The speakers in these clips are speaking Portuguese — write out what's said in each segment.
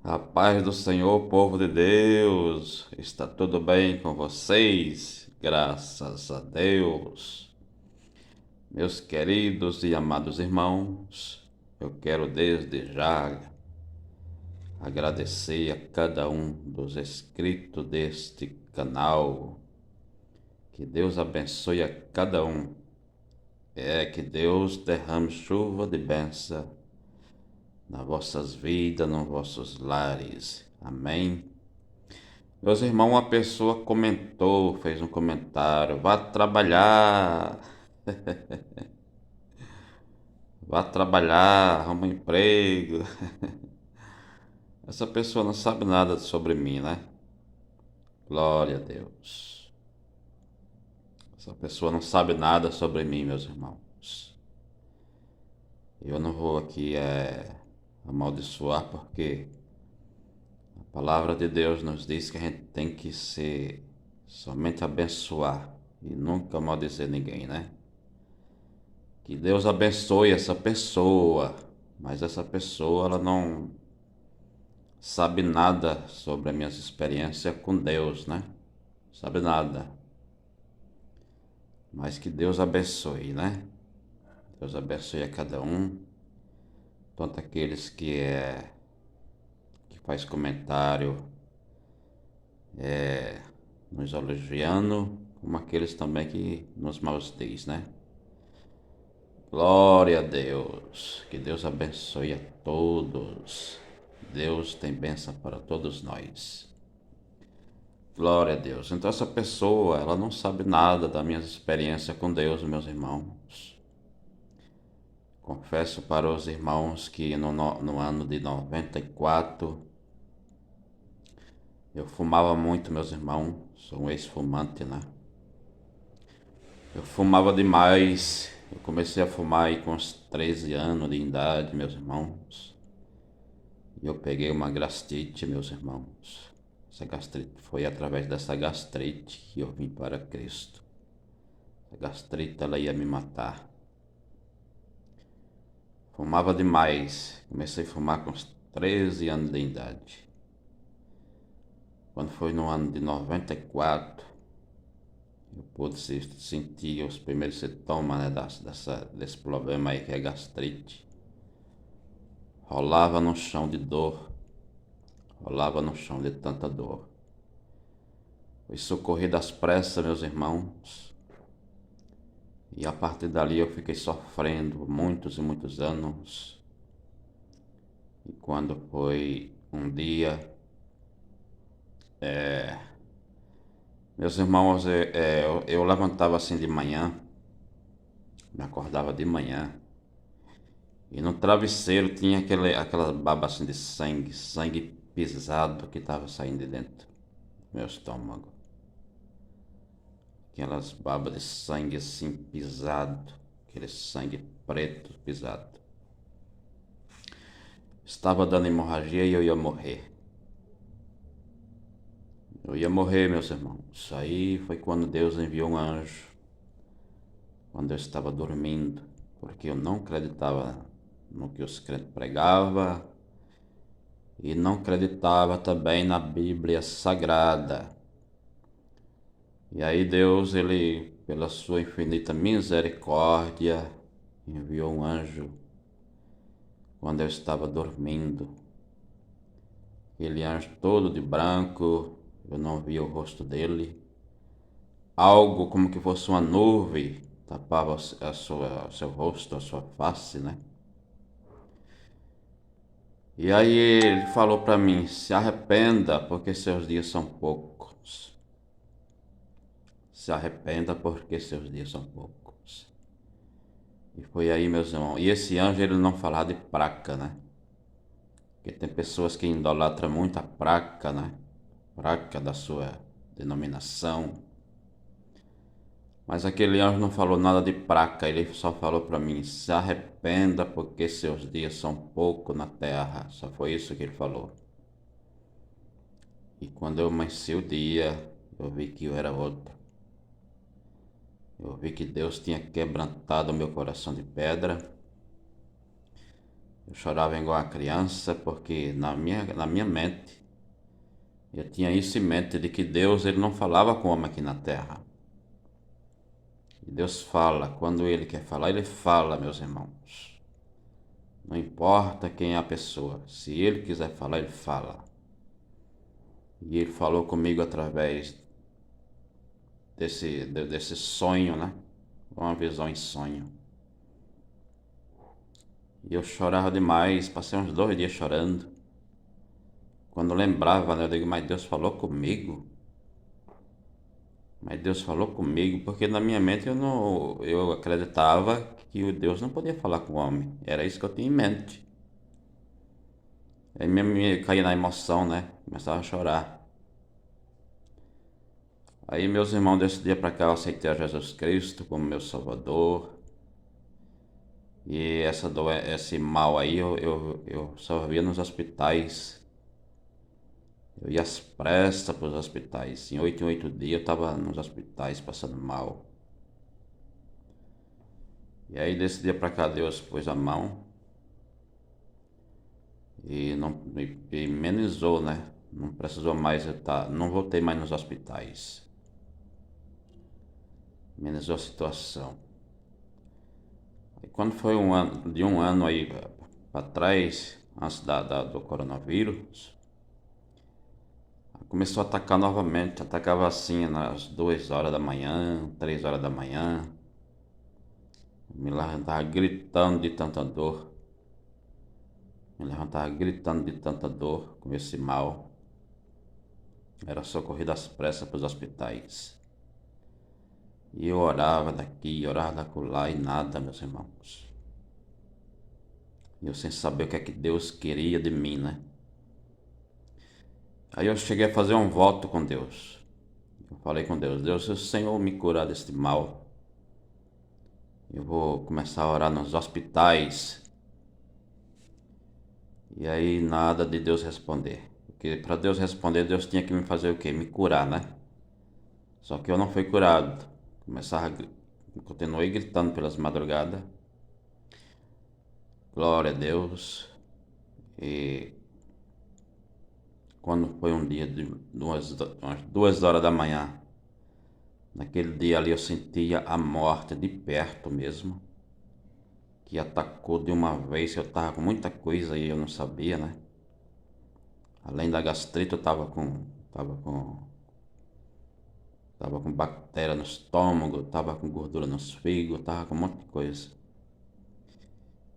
A paz do Senhor, povo de Deus, está tudo bem com vocês? Graças a Deus. Meus queridos e amados irmãos, eu quero desde já agradecer a cada um dos inscritos deste canal. Que Deus abençoe a cada um. Que Deus derrame chuva de bênção nas vossas vidas, nos vossos lares. Amém. Meus irmãos, uma pessoa comentou, fez um comentário: vá trabalhar, vá trabalhar, arruma um emprego. Essa pessoa não sabe nada sobre mim, né? Glória a Deus. Essa pessoa não sabe nada sobre mim, meus irmãos. Eu não vou aqui amaldiçoar, porque a palavra de Deus nos diz que a gente tem que ser somente abençoar e nunca maldizer ninguém, né? Que Deus abençoe essa pessoa, mas essa pessoa ela não sabe nada sobre as minhas experiências com Deus, né? Sabe nada. Mas que Deus abençoe, né? Deus abençoe a cada um, tanto aqueles que faz comentário nos elogiando, como aqueles também que nos maldiz, né? Glória a Deus, que Deus abençoe a todos. Deus tem bênção para todos nós. Glória a Deus. Então essa pessoa, ela não sabe nada da minha experiência com Deus, meus irmãos. Confesso para os irmãos que no ano de 94 eu fumava muito, meus irmãos. Sou um ex-fumante, né? Eu fumava demais. Eu comecei a fumar aí com uns 13 anos de idade, meus irmãos. E eu peguei uma gastrite, meus irmãos. Essa gastrite foi através dessa gastrite que eu vim para Cristo. A gastrite ela ia me matar. Fumava demais. Comecei a fumar com uns 13 anos de idade. Quando foi no ano de 94, eu pude sentir os primeiros sintomas, né, desse problema aí que é gastrite. Rolava no chão de dor. Rolava no chão de tanta dor. Fui socorrido às pressas, meus irmãos. E a partir dali eu fiquei sofrendo muitos e muitos anos. E quando foi um dia, meus irmãos, eu levantava assim de manhã, me acordava de manhã, e no travesseiro tinha aquela baba assim de sangue, sangue pisado que estava saindo de dentro do meu estômago. Aquelas babas de sangue assim pisado, aquele sangue preto pisado. Estava dando hemorragia e eu ia morrer. Eu ia morrer, meus irmãos. Aí foi quando Deus enviou um anjo, quando eu estava dormindo, porque eu não acreditava no que os crentes pregavam e não acreditava também na Bíblia Sagrada. E aí Deus, ele, pela sua infinita misericórdia, enviou um anjo quando eu estava dormindo. Aquele anjo todo de branco, eu não via o rosto dele. Algo como que fosse uma nuvem tapava o seu rosto, a sua face, né? E aí ele falou para mim: se arrependa, porque seus dias são poucos. Se arrependa, porque seus dias são poucos. E foi aí, meus irmãos. E esse anjo, ele não falava de praca, né? Porque tem pessoas que idolatram muito a praca, né? Praca da sua denominação. Mas aquele anjo não falou nada de praca, ele só falou para mim: se arrependa, porque seus dias são poucos na terra. Só foi isso que ele falou. E quando eu amanheci o dia, eu vi que eu era outro. Eu vi que Deus tinha quebrantado o meu coração de pedra. Eu chorava igual uma criança porque na minha mente eu tinha isso em mente de que Deus ele não falava com o homem aqui na terra. E Deus fala, quando Ele quer falar, Ele fala, meus irmãos. Não importa quem é a pessoa, se Ele quiser falar, Ele fala. E Ele falou comigo através desse sonho, né? Uma visão em sonho. E eu chorava demais, passei uns 2 dias chorando. Quando lembrava, né, eu digo, mas Deus falou comigo? Mas Deus falou comigo, porque na minha mente eu acreditava que o Deus não podia falar com o homem. Era isso que eu tinha em mente. Aí me caía na emoção, né? Começava a chorar. Aí meus irmãos, desse dia pra cá eu aceitei a Jesus Cristo como meu Salvador. E esse mal aí eu só via nos hospitais. Eu ia às pressas para os hospitais. Em 8 dias eu estava nos hospitais passando mal. E aí desse dia pra cá Deus pôs a mão e não me amenizou, né? Não precisou mais não voltei mais nos hospitais. Amenizou a situação. E quando foi um ano aí para trás, antes do coronavírus, começou a atacar novamente. Atacava assim nas 2 horas da manhã, 3 horas da manhã. Me levantava gritando de tanta dor. Me levantava gritando de tanta dor com esse mal. Era socorrido às pressas para os hospitais. E eu orava daqui, orava dacolá e nada, meus irmãos. E eu sem saber o que é que Deus queria de mim, né? Aí eu cheguei a fazer um voto com Deus. Eu falei com Deus, Deus, se o Senhor me curar deste mal, eu vou começar a orar nos hospitais. E aí nada de Deus responder. Porque para Deus responder, Deus tinha que me fazer o quê? Me curar, né? Só que eu não fui curado. Continuei gritando pelas madrugadas. Glória a Deus. E quando foi um dia de umas 2 horas da manhã, naquele dia ali eu sentia a morte de perto mesmo. Que atacou de uma vez, eu tava com muita coisa e eu não sabia, né? Além da gastrite, eu tava com bactéria no estômago, tava com gordura nos fígados, tava com um monte de coisa.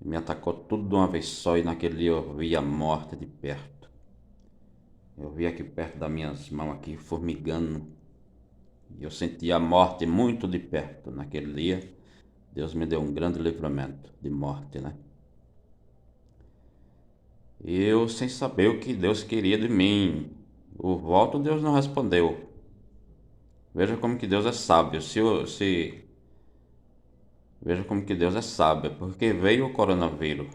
Me atacou tudo de uma vez só e naquele dia eu vi a morte de perto. Eu vi aqui perto das minhas mãos aqui formigando. E eu senti a morte muito de perto naquele dia. Deus me deu um grande livramento de morte, né? E eu sem saber o que Deus queria de mim. O voto Deus não respondeu. Veja como que Deus é sábio. Veja como que Deus é sábio. Porque veio o coronavírus.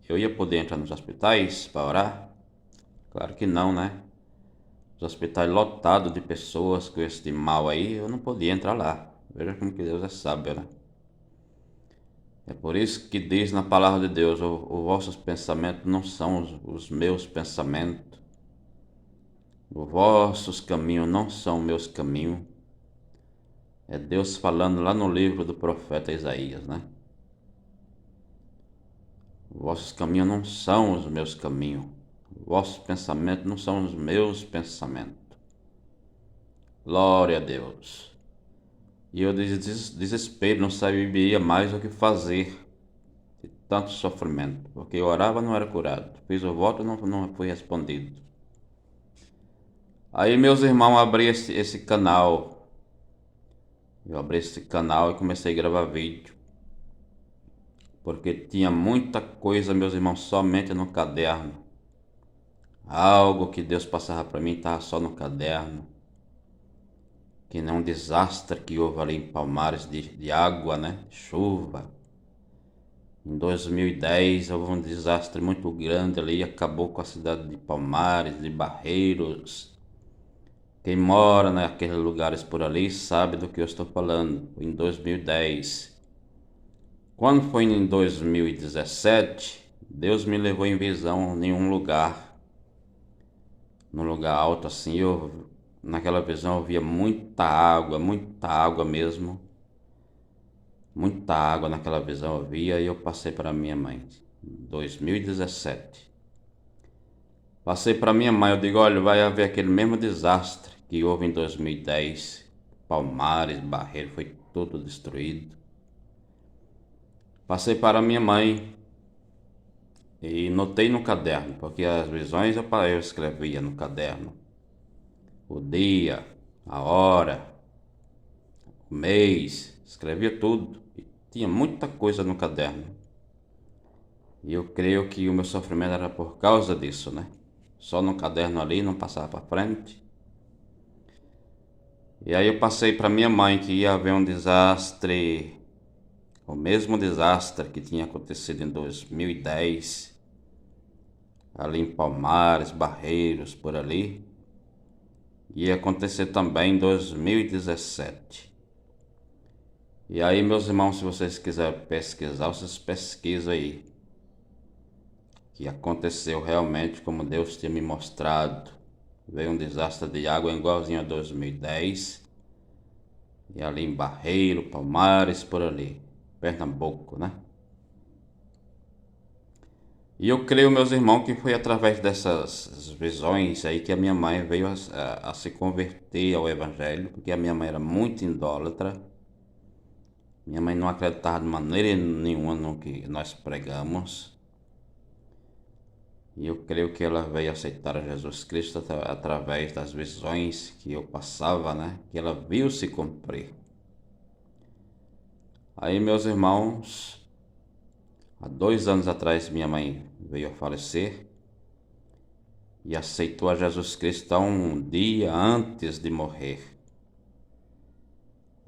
Eu ia poder entrar nos hospitais para orar? Claro que não, né? Os hospitais lotados de pessoas com esse mal aí, eu não podia entrar lá. Veja como que Deus é sábio, né? É por isso que diz na palavra de Deus, os vossos pensamentos não são os meus pensamentos. Os vossos caminhos não são meus caminhos. É Deus falando lá no livro do profeta Isaías, né? Os vossos caminhos não são os meus caminhos. Os vossos pensamentos não são os meus pensamentos. Glória a Deus. E eu desespero, não sabia mais o que fazer de tanto sofrimento, porque eu orava e não era curado. Fiz o voto e não fui respondido. Aí meus irmãos abriram esse canal. Eu abri esse canal e comecei a gravar vídeo. Porque tinha muita coisa, meus irmãos, somente no caderno. Algo que Deus passava para mim estava só no caderno. Que nem um desastre que houve ali em Palmares de água, né? Chuva. Em 2010 houve um desastre muito grande ali, acabou com a cidade de Palmares, de Barreiros. Quem mora naqueles lugares por ali sabe do que eu estou falando. Em 2010. Quando foi em 2017, Deus me levou em visão em um lugar, num lugar alto assim. Naquela visão eu via muita água mesmo. Muita água naquela visão eu via, e eu passei para minha mãe, 2017. Passei para minha mãe, eu digo, olha, vai haver aquele mesmo desastre que houve em 2010. Palmares, Barreiro, foi tudo destruído. Passei para minha mãe e notei no caderno, porque as visões eu escrevia no caderno. O dia, a hora, o mês, escrevia tudo. E tinha muita coisa no caderno. E eu creio que o meu sofrimento era por causa disso, né? Só no caderno ali, não passava para frente. E aí eu passei para minha mãe que ia haver um desastre, o mesmo desastre que tinha acontecido em 2010, ali em Palmares, Barreiros, por ali. Ia acontecer também em 2017. E aí, meus irmãos, se vocês quiserem pesquisar, vocês pesquisam aí. Que aconteceu realmente como Deus tinha me mostrado. Veio um desastre de água igualzinho a 2010. E ali em Barreiro, Palmares, por ali. Pernambuco, né? E eu creio, meus irmãos, que foi através dessas visões aí que a minha mãe veio a se converter ao Evangelho, porque a minha mãe era muito idólatra. Minha mãe não acreditava de maneira nenhuma no que nós pregamos. E eu creio que ela veio aceitar a Jesus Cristo através das visões que eu passava, né? Que ela viu se cumprir. Aí, meus irmãos, há 2 anos atrás minha mãe veio a falecer e aceitou a Jesus Cristo um dia antes de morrer.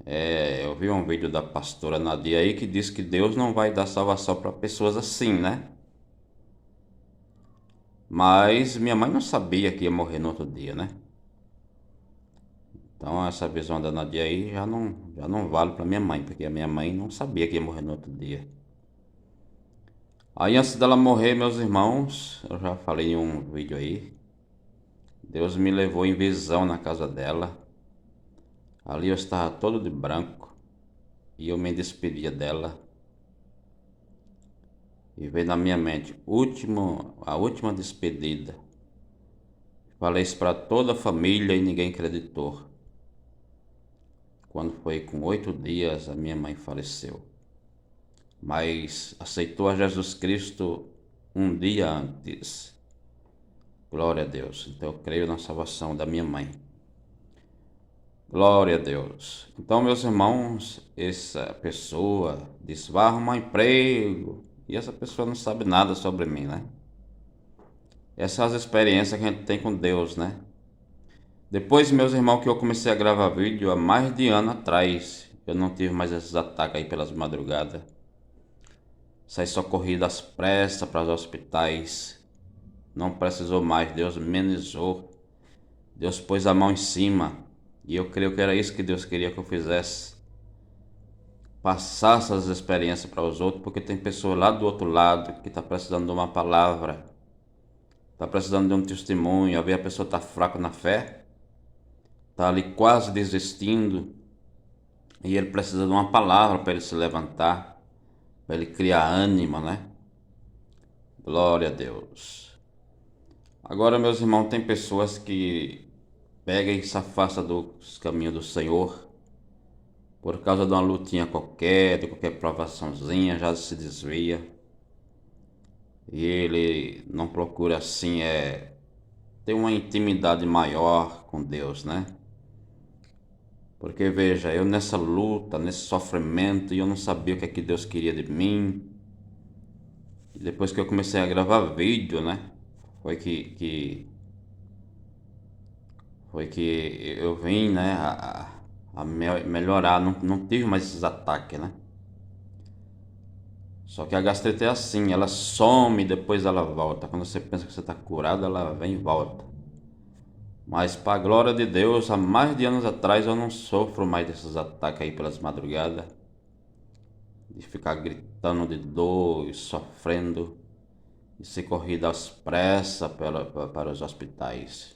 Eu vi um vídeo da pastora Nadia aí que diz que Deus não vai dar salvação para pessoas assim, né? Mas minha mãe não sabia que ia morrer no outro dia, né? Então essa visão da Nadia aí já não vale para minha mãe, porque a minha mãe não sabia que ia morrer no outro dia. Aí antes dela morrer, meus irmãos, eu já falei em um vídeo aí, Deus me levou em visão na casa dela. Ali eu estava todo de branco e eu me despedia dela. E veio na minha mente a última despedida. Falei isso para toda a família e ninguém acreditou. Quando foi com 8 dias, a minha mãe faleceu. Mas aceitou a Jesus Cristo um dia antes. Glória a Deus. Então eu creio na salvação da minha mãe. Glória a Deus. Então, meus irmãos, essa pessoa disse, vai arrumar emprego. E essa pessoa não sabe nada sobre mim, né? Essas são as experiências que a gente tem com Deus, né? Depois, meus irmãos, que eu comecei a gravar vídeo há mais de ano atrás, eu não tive mais esses ataques aí pelas madrugadas. Saí socorrido às pressas para os hospitais. Não precisou mais, Deus amenizou. Deus pôs a mão em cima. E eu creio que era isso que Deus queria que eu fizesse. Passar essas experiências para os outros, porque tem pessoas lá do outro lado que está precisando de uma palavra. Está precisando de um testemunho. Às vezes a pessoa está fraca na fé. Está ali quase desistindo. E ele precisa de uma palavra para ele se levantar. Para ele criar ânimo, né? Glória a Deus. Agora, meus irmãos, tem pessoas que pegam e se afastam dos caminhos do Senhor por causa de uma lutinha qualquer, de qualquer provaçãozinha, já se desvia. E ele não procura assim ter uma intimidade maior com Deus, né? Porque veja, eu nessa luta, nesse sofrimento, e eu não sabia o que é que Deus queria de mim. E depois que eu comecei a gravar vídeo, né? Foi que eu vim, né, a melhorar, não tive mais esses ataques, né? Só que a gastrite é assim, ela some e depois ela volta. Quando você pensa que você está curado, ela vem e volta. Mas para a glória de Deus, há mais de anos atrás eu não sofro mais desses ataques aí pelas madrugadas. De ficar gritando de dor e sofrendo. e ser corrida às pressas para os hospitais.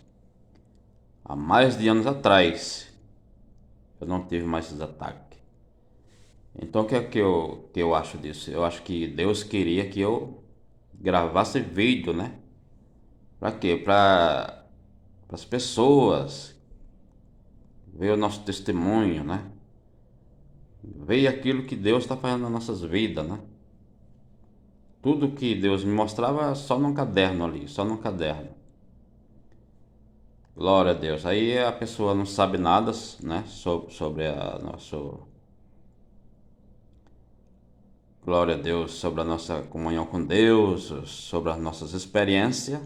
Há mais de anos atrás, eu não tive mais esses ataques. Então, o que é que eu acho disso? Eu acho que Deus queria que eu gravasse vídeo, né? Para quê? Para as pessoas ver o nosso testemunho, né? Ver aquilo que Deus está fazendo nas nossas vidas, né? Tudo que Deus me mostrava só num caderno ali, só num caderno. Glória a Deus. Aí a pessoa não sabe nada, né? Sobre a nosso glória a Deus, sobre a nossa comunhão com Deus, sobre as nossas experiências.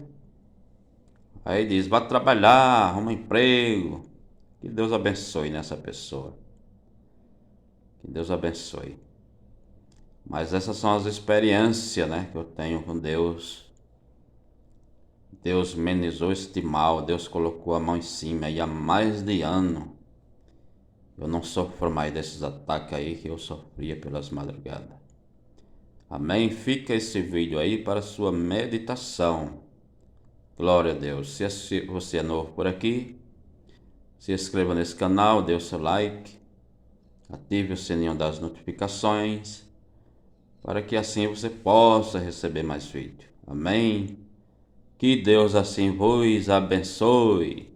Aí diz, vá trabalhar, arruma emprego. Que Deus abençoe nessa pessoa. Que Deus abençoe. Mas essas são as experiências, né, que eu tenho com Deus. Deus amenizou este mal, Deus colocou a mão em cima e há mais de ano eu não sofro mais desses ataques aí que eu sofria pelas madrugadas. Amém? Fica esse vídeo aí para sua meditação. Glória a Deus. Se você é novo por aqui, se inscreva nesse canal, dê o seu like, ative o sininho das notificações, para que assim você possa receber mais vídeos. Amém? Que Deus assim vos abençoe.